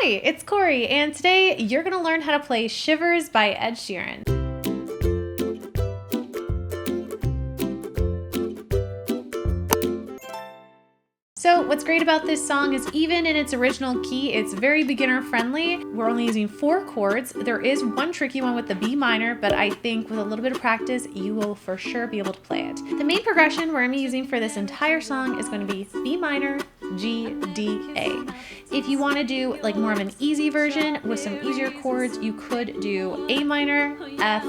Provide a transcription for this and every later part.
Hi, it's Cory, and today you're going to learn how to play Shivers by Ed Sheeran. So what's great about this song is even in its original key, it's very beginner friendly. We're only using 4 chords. There is one tricky one with the B minor, but I think with a little bit of practice, you will for sure be able to play it. The main progression we're going to be using for this entire song is going to be B minor, G, D, A. If you want to do like more of an easy version with some easier chords, you could do A minor, F,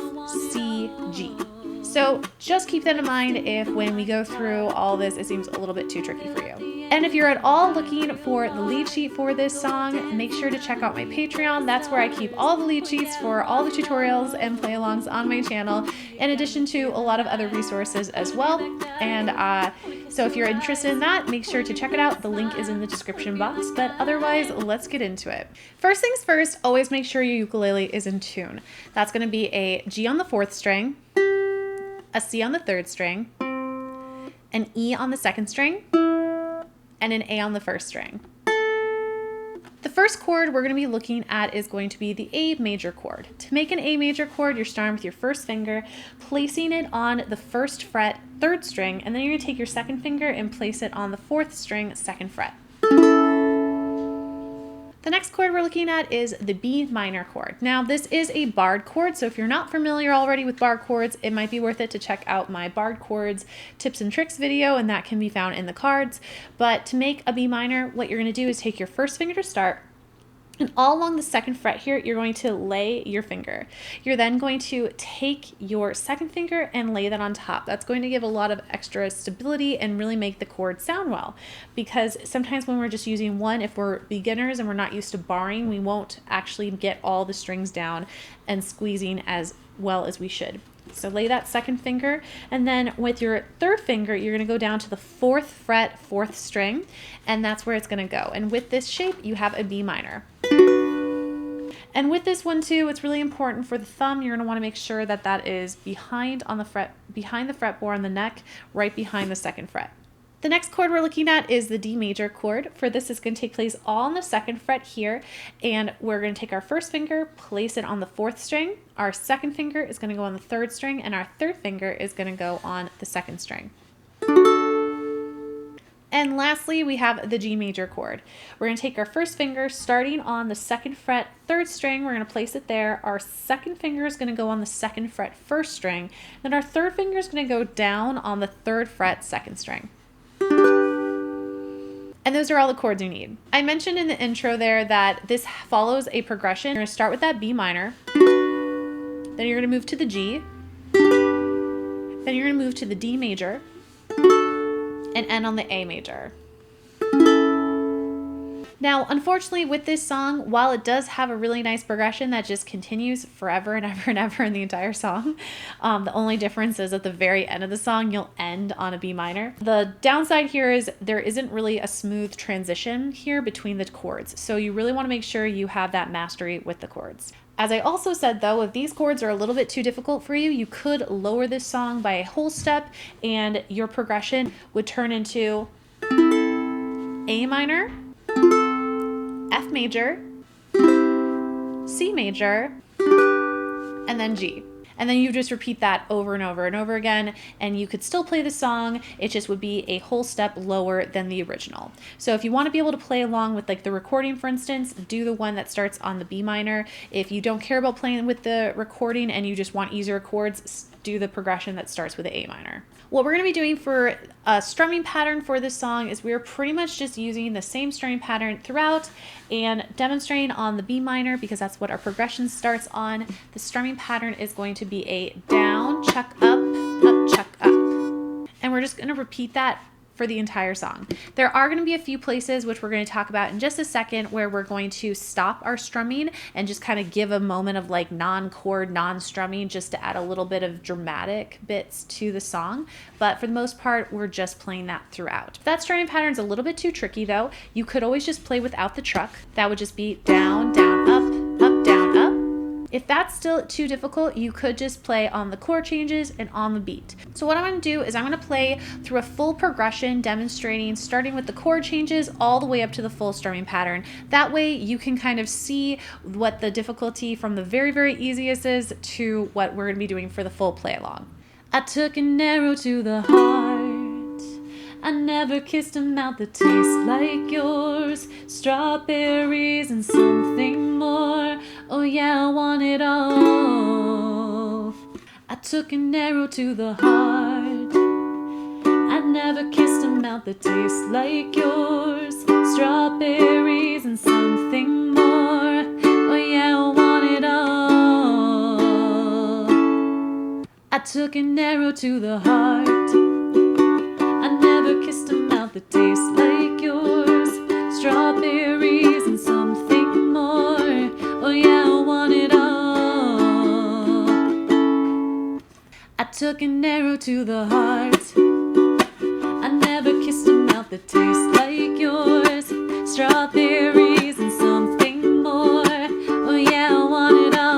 C, G. So just keep that in mind if when we go through all this, it seems a little bit too tricky for you. And if you're at all looking for the lead sheet for this song, make sure to check out my Patreon. That's where I keep all the lead sheets for all the tutorials and play-alongs on my channel, in addition to a lot of other resources as well. And so if you're interested in that, make sure to check it out. The link is in the description box, but otherwise, let's get into it. First things first, always make sure your ukulele is in tune. That's going to be a G on the 4th string, a C on the 3rd string, an E on the 2nd string, and an A on the 1st string. The first chord we're going to be looking at is going to be the A major chord. To make an A major chord, you're starting with your first finger, placing it on the 1st fret, 3rd string, and then you're going to take your 2nd finger and place it on the 4th string, 2nd fret. The next chord we're looking at is the B minor chord. Now this is a barred chord, so if you're not familiar already with barred chords, it might be worth it to check out my barred chords tips and tricks video, and that can be found in the cards. But to make a B minor, what you're going to do is take your first finger to start, and all along the 2nd fret here, you're going to lay your finger. You're then going to take your 2nd finger and lay that on top. That's going to give a lot of extra stability and really make the chord sound well. Because sometimes when we're just using one, if we're beginners and we're not used to barring, we won't actually get all the strings down and squeezing as well as we should. So lay that 2nd finger, and then with your 3rd finger, you're going to go down to the 4th fret, 4th string, and that's where it's going to go. And with this shape, you have a B minor. And with this one too, it's really important for the thumb. You're going to want to make sure that that is behind on the fret, behind the fretboard on the neck, right behind the 2nd fret. The next chord we're looking at is the D major chord. For this, it's going to take place all on the 2nd fret here, and we're going to take our first finger, place it on the 4th string. Our 2nd finger is going to go on the 3rd string, and our 3rd finger is going to go on the 2nd string. And lastly, we have the G major chord. We're going to take our first finger, starting on the 2nd fret, 3rd string. We're going to place it there. Our 2nd finger is going to go on the 2nd fret, 1st string. Then our 3rd finger is going to go down on the 3rd fret, 2nd string. And those are all the chords you need. I mentioned in the intro there that this follows a progression. You're going to start with that B minor, then you're going to move to the G, then you're going to move to the D major, and end on the A major. Now, unfortunately, with this song, while it does have a really nice progression that just continues forever and ever and ever in the entire song, the only difference is at the very end of the song, you'll end on a B minor. The downside here is there isn't really a smooth transition here between the chords, so you really want to make sure you have that mastery with the chords. As I also said though, if these chords are a little bit too difficult for you, you could lower this song by a whole step and your progression would turn into A minor, F major, C major, and then G. And then you just repeat that over and over and over again, and you could still play the song. It just would be a whole step lower than the original. So if you want to be able to play along with like the recording, for instance, do the one that starts on the B minor. If you don't care about playing with the recording and you just want easier chords, do the progression that starts with the A minor. What we're going to be doing for a strumming pattern for this song is we're pretty much just using the same strumming pattern throughout and demonstrating on the B minor because that's what our progression starts on. The strumming pattern is going to be a down, chuck up, chuck up. And we're just going to repeat that for the entire song. There are going to be a few places, which we're going to talk about in just a second, where we're going to stop our strumming and just kind of give a moment of like non-chord, non-strumming, just to add a little bit of dramatic bits to the song. But for the most part, we're just playing that throughout. If that strumming pattern is a little bit too tricky though, you could always just play without the truck. That would just be down, down, up, down, up, If that's still too difficult, you could just play on the chord changes and on the beat. So what I'm going to do is I'm going to play through a full progression demonstrating starting with the chord changes all the way up to the full strumming pattern. That way you can kind of see what the difficulty from the very, very easiest is to what we're going to be doing for the full play along. I took an arrow to the heart. I never kissed a mouth that tastes like yours. Strawberries and something more. Oh yeah, I want it all. I took an arrow to the heart. I never kissed a mouth that tastes like yours. Strawberries and something more. Oh yeah, I want it all. I took an arrow to the heart. I never kissed a mouth that tastes like yours. Strawberries and something more. Oh yeah, I want it all. I took an arrow to the heart. I never kissed a mouth that tastes like yours. Strawberries and something more. Oh yeah, I want it all.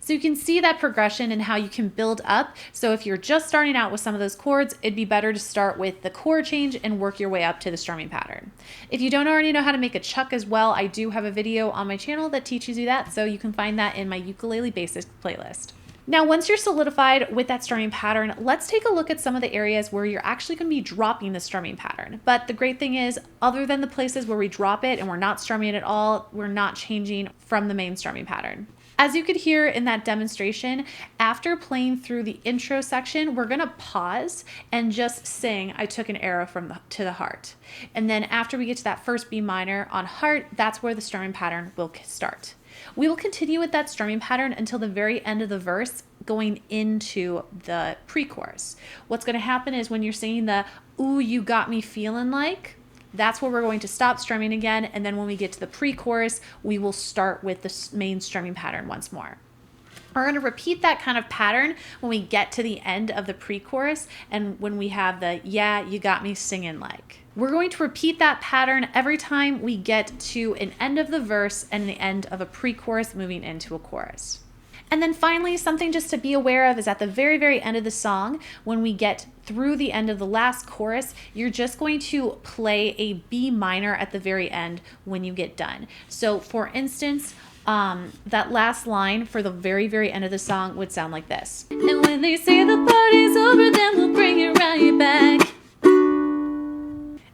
So you can see that progression and how you can build up. So if you're just starting out with some of those chords, it'd be better to start with the chord change and work your way up to the strumming pattern. If you don't already know how to make a chuck as well, I do have a video on my channel that teaches you that, so you can find that in my ukulele basics playlist. Now, once you're solidified with that strumming pattern, let's take a look at some of the areas where you're actually going to be dropping the strumming pattern. But the great thing is, other than the places where we drop it and we're not strumming it at all, we're not changing from the main strumming pattern. As you could hear in that demonstration, after playing through the intro section, we're gonna pause and just sing I Took an Arrow to the Heart. And then after we get to that first B minor on heart, that's where the strumming pattern will start. We will continue with that strumming pattern until the very end of the verse, going into the pre-chorus. What's gonna happen is when you're singing the "Ooh, you got me feeling like," that's where we're going to stop strumming again, and then when we get to the pre-chorus, we will start with the main strumming pattern once more. We're going to repeat that kind of pattern when we get to the end of the pre-chorus and when we have the "Yeah, you got me singing like." We're going to repeat that pattern every time we get to an end of the verse and the end of a pre-chorus moving into a chorus. And then finally, something just to be aware of is at the very, very end of the song, when we get through the end of the last chorus, you're just going to play a B minor at the very end when you get done. So for instance, that last line for the very, very end of the song would sound like this. And when they say the party's over, then we'll bring it right back.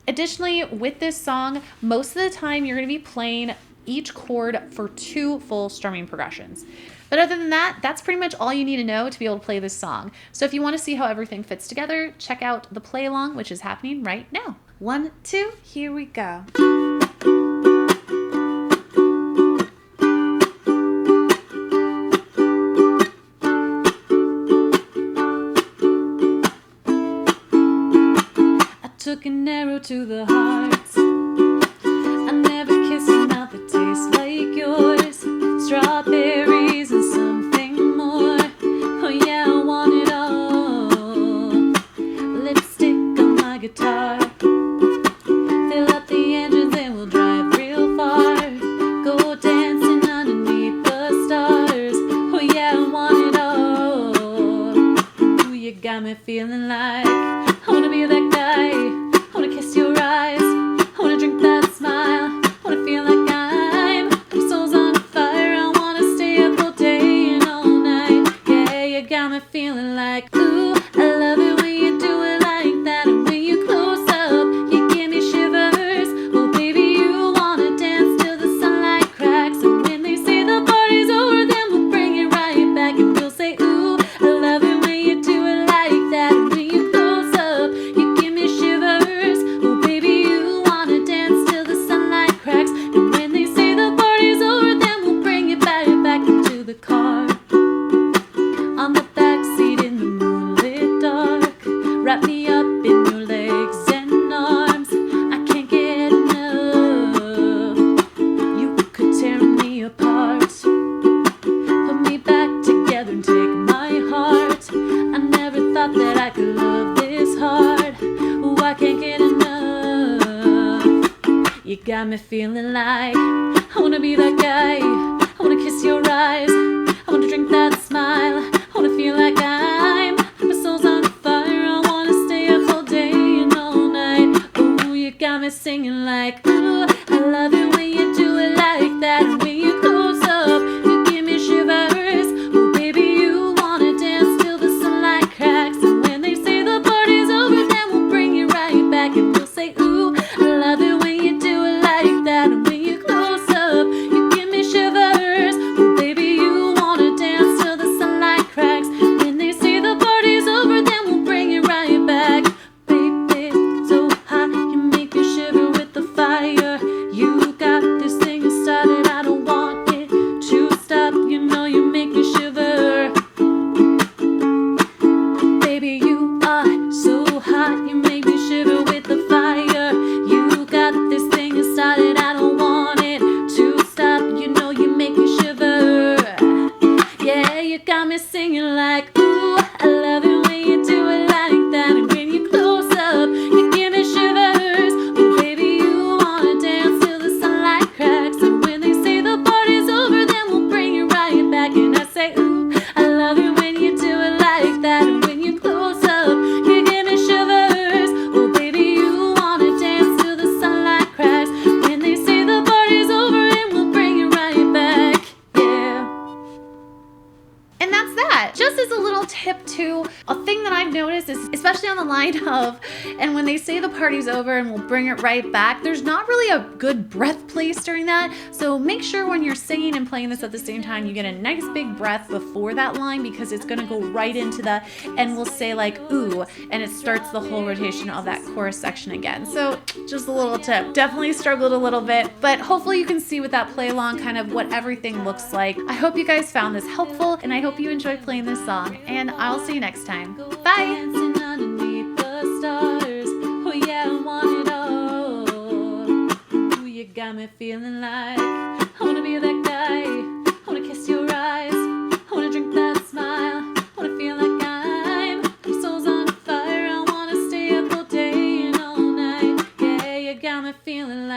Additionally, with this song, most of the time you're going to be playing each chord for 2 full strumming progressions. But other than that, that's pretty much all you need to know to be able to play this song. So if you want to see how everything fits together, check out the play along, which is happening right now. 1, 2, here we go. I took an arrow to the heart. I never kissed a mouth that tastes like yours. Strawberries and something more. Oh yeah, I want it all. Lipstick on my guitar. Fill up the engines and we'll drive real far. Go dancing underneath the stars. Oh yeah, I want it all. Ooh, you got me feeling like I wanna be that guy. I wanna kiss your eyes. I wanna drink that smile. I wanna feel like I'm soul's on fire. I wanna stay up all day and all night. Yeah, you got me feeling like, ooh, I love it when you do it like that. And when you close up, you give me shivers. Oh baby, you wanna dance till the sunlight cracks. And when they say the party's over, then we'll bring it right back. And we'll say, ooh, I love it when you do it like that. And when you close up, you give me shivers. Oh baby, you wanna dance till the sunlight cracks. And when they say the party's over, then we'll bring it back into the car. On the back seat in the moonlit dark, wrap me up in your legs and arms. I can't get enough. You could tear me apart, put me back together and take my heart. I never thought that I could love this hard. Oh, I can't get enough. You got me feeling like I I wanna be that guy. I wanna kiss your eyes. I wanna drink that smile. I wanna feel like my soul's on fire. I wanna stay up all day and all night. Ooh, you got me singing like, ooh, I love it when you do it like that. And when you close up, you give me shivers. Oh, baby, you wanna dance till the sunlight cracks. And when they say the party's over, then we'll bring it right back. And we'll say, ooh, I love it when you do it like that. And when you close up, you give me shivers. Oh, baby, you wanna dance till the sunlight cracks. When they say the party's over, then we'll bring it right back. Baby, so hot, you make me shiver with the fire. You got this thing started, I don't want it to stop. You know you make me shiver. Baby, you are so hot, you make me shiver with the fire. You got this thing started, I don't want it to stop. You know you make me shiver. Yeah, you got me singing like, ooh, I love it when you do it like that. And when you close up, you give me shivers. Oh, baby, you wanna dance till the sunlight cracks. And when they say the party's over, then we'll bring it right back. And I say, ooh, I love it when you do it like that. And when you close up, you give me shivers. Oh, baby, you wanna dance till the sunlight cracks. When they say the party's over, and we'll bring it right back. Yeah. And that's that. Just as a little tip too, a thing that I've noticed is, especially on the line of, and when they say the party's over and we'll bring it right back, there's not really a good breath place during that. So make sure when you're singing and playing this at the same time, you get a nice big breath before that line, because it's gonna go right into the, and we'll say like, ooh, and it starts the whole rotation of that chorus section again. So just a little tip. Definitely struggled a little bit, but hopefully you can see with that play along kind of what everything looks like. I hope you guys found this helpful, and I hope you enjoyed playing this song, and I'll see you next time. Bye! Dancing underneath the stars. Oh yeah, I want it all. Ooh, you got me feeling like I wanna be that guy.